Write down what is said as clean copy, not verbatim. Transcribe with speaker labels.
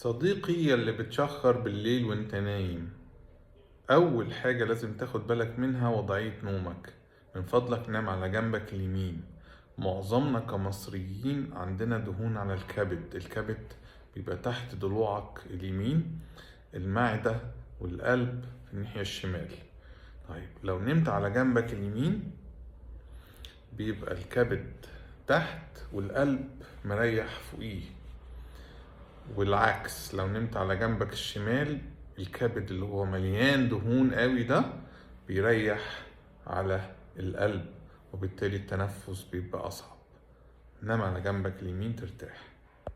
Speaker 1: صديقي يلي بتشخر بالليل وانت نايم، أول حاجة لازم تاخد بالك منها وضعية نومك. من فضلك نام على جنبك اليمين. معظمنا كمصريين عندنا دهون على الكبد بيبقى تحت ضلوعك اليمين، المعدة والقلب في الناحية الشمال. طيب لو نمت على جنبك اليمين بيبقى الكبد تحت والقلب مريح فوقيه، والعكس لو نمت على جنبك الشمال الكبد اللي هو مليان دهون قوي ده بيريح على القلب، وبالتالي التنفس بيبقى أصعب. نام على جنبك اليمين ترتاح.